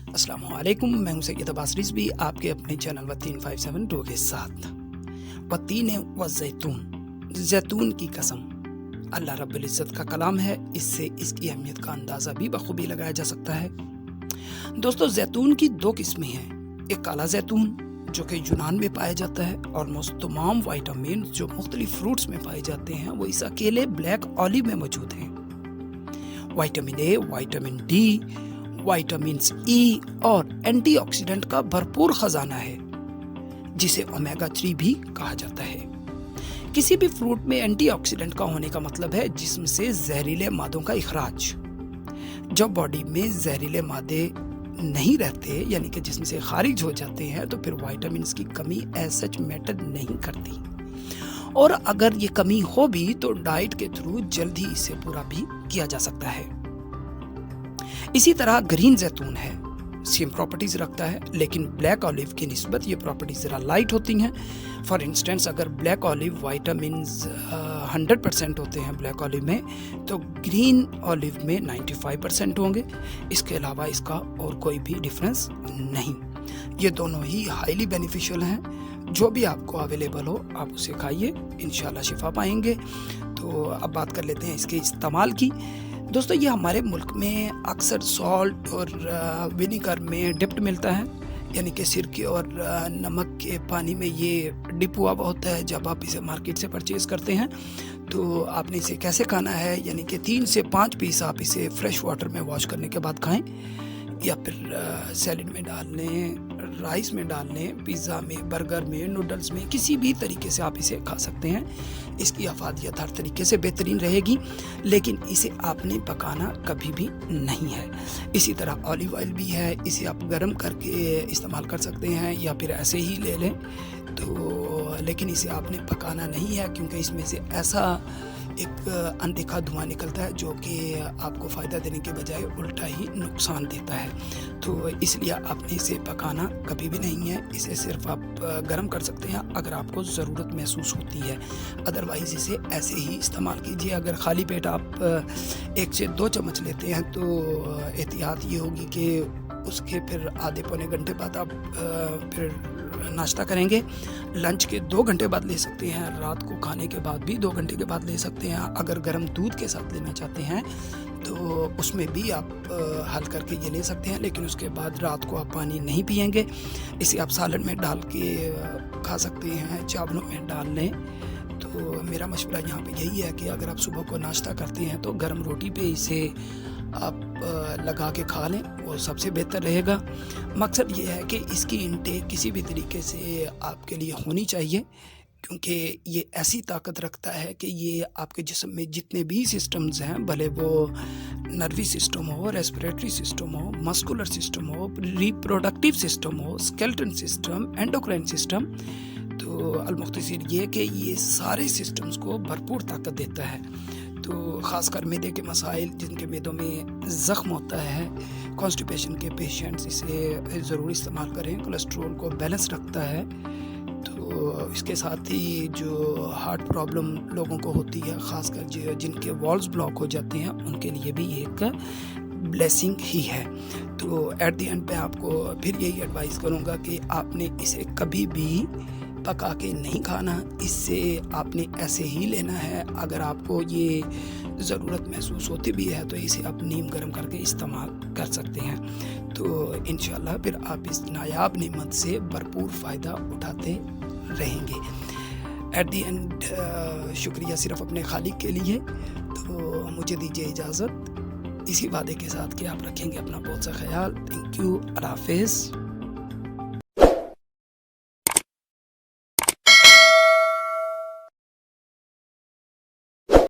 अस्सलाम वालेकुम, मैं हूं सैयद अब्बास रिजवी आपके अपने चैनल वतीन 572 के साथ। वतीन व जैतून, जैतून की कसम अल्लाह रब्बुल इज़्ज़त का कलाम है, इससे इसकी अहमियत का अंदाज़ा भी बखूबी लगाया जा सकता है। दोस्तों, जैतून की दो किस्में हैं। एक काला जैतून जो कि यूनान में पाया जाता है। ऑलमोस्ट तमाम वाइटामिन जो मुख्तलिफ फ्रूट्स में पाए जाते हैं वो इस अकेले ब्लैक ऑलिव में मौजूद हैं। Vitamin A, vitamin D, vitamins E और एंटीऑक्सीडेंट का भरपूर खजाना है, जिसे ओमेगा 3 भी कहा जाता है। किसी भी फ्रूट में एंटीऑक्सीडेंट का होने का मतलब है जिस्म से जहरीले मादों का इखराज। जब बॉडी में जहरीले मादे नहीं रहते, यानी कि जिस्म से खारिज हो जाते हैं, तो फिर विटामिन्स की कमी एज सच मैटर नहीं करती, और अगर ये कमी हो भी तो डाइट के थ्रू जल्द ही इसे पूरा भी किया जा सकता है। इसी तरह ग्रीन जैतून है, सेम प्रॉपर्टीज रखता है, लेकिन ब्लैक ऑलिव की निस्बत ये प्रॉपर्टीज ज़रा लाइट होती हैं। फॉर इंस्टेंस, अगर ब्लैक ऑलिव विटामिन्स 100% होते हैं ब्लैक ऑलिव में, तो ग्रीन ऑलिव में 95% होंगे। इसके अलावा इसका और कोई भी डिफरेंस नहीं। ये दोनों ही हाईली बेनिफिशियल हैं। जो भी आपको अवेलेबल हो आप उसे खाइए, इंशाल्लाह शिफा पाएंगे। तो अब बात कर लेते हैं इसके इस्तेमाल की। दोस्तों, ये हमारे मुल्क में अक्सर सॉल्ट और विनेगर में डिप्ट मिलता है, यानी कि सिरके और नमक के पानी में ये डिप हुआ होता है। जब आप इसे मार्केट से परचेज़ करते हैं तो आपने इसे कैसे खाना है, यानी कि 3 से 5 पीस आप इसे फ्रेश वाटर में वॉश करने के बाद खाएं, या फिर सैलेड में डाल लें, राइस में डाल लें, पिज़्ज़ा में, बर्गर में, नूडल्स में, किसी भी तरीके से आप इसे खा सकते हैं। इसकी अफादियत हर तरीके से बेहतरीन रहेगी, लेकिन इसे आपने पकाना कभी भी नहीं है। इसी तरह ऑलिव ऑयल भी है, इसे आप गर्म करके इस्तेमाल कर सकते हैं या फिर ऐसे ही ले लें, तो लेकिन इसे आपने पकाना नहीं है, क्योंकि इसमें से ऐसा एक अनदेखा धुआं निकलता है जो कि आपको फ़ायदा देने के बजाय उल्टा ही नुकसान देता है। तो इसलिए आपने इसे पकाना कभी भी नहीं है। इसे सिर्फ आप गर्म कर सकते हैं अगर आपको ज़रूरत महसूस होती है, अदरवाइज़ इसे ऐसे ही इस्तेमाल कीजिए। अगर खाली पेट आप 1 से 2 चम्मच लेते हैं तो एहतियात ये होगी कि उसके फिर आधे पौने घंटे बाद आप फिर नाश्ता करेंगे। लंच के 2 घंटे बाद ले सकते हैं, रात को खाने के बाद भी 2 घंटे के बाद ले सकते हैं। अगर गर्म दूध के साथ लेना चाहते हैं तो उसमें भी आप हल करके ये ले सकते हैं, लेकिन उसके बाद रात को आप पानी नहीं पिएंगे। इसे आप सालन में डाल के खा सकते हैं, चावलों में डाल लें। तो मेरा मशवरा यहाँ पे यही है कि अगर आप सुबह को नाश्ता करते हैं तो गर्म रोटी पे इसे आप लगा के खा लें, वो सबसे बेहतर रहेगा। मकसद ये है कि इसकी इंटेक किसी भी तरीके से आपके लिए होनी चाहिए, क्योंकि ये ऐसी ताकत रखता है कि ये आपके जिस्म में जितने भी सिस्टम्स हैं, भले वो नर्वी सिस्टम हो, रेस्पिरेटरी सिस्टम हो, मस्कुलर सिस्टम हो, रिप्रोडक्टिव सिस्टम हो, स्केलेटन सिस्टम, एंडोक्राइन सिस्टम, तो अलमुख्तसर ये कि ये सारे सिस्टम्स को भरपूर ताकत देता है। तो ख़ासकर मैदे के मसाइल, जिनके मैदों में ज़ख्म होता है, कॉन्स्टिपेशन के पेशेंट्स इसे ज़रूर इस्तेमाल करें। कोलेस्ट्रॉल को बैलेंस रखता है। तो इसके साथ ही जो हार्ट प्रॉब्लम लोगों को होती है, ख़ासकर जिनके वॉल्व्स ब्लॉक हो जाते हैं, उनके लिए भी एक ब्लेसिंग ही है। तो एट द एंड पे आपको फिर यही एडवाइस करूँगा कि आपने इसे कभी भी पका के नहीं खाना, इससे आपने ऐसे ही लेना है। अगर आपको ये ज़रूरत महसूस होती भी है तो इसे आप नीम गर्म करके इस्तेमाल कर सकते हैं। तो इंशाल्लाह फिर आप इस नायाब नेमत से भरपूर फ़ायदा उठाते रहेंगे। एट दी एंड शुक्रिया सिर्फ अपने खालिक के लिए। तो मुझे दीजिए इजाज़त, इसी वादे के साथ कि आप रखेंगे अपना बहुत सा ख्याल। थैंक यू, अल्लाह हाफ़िज़।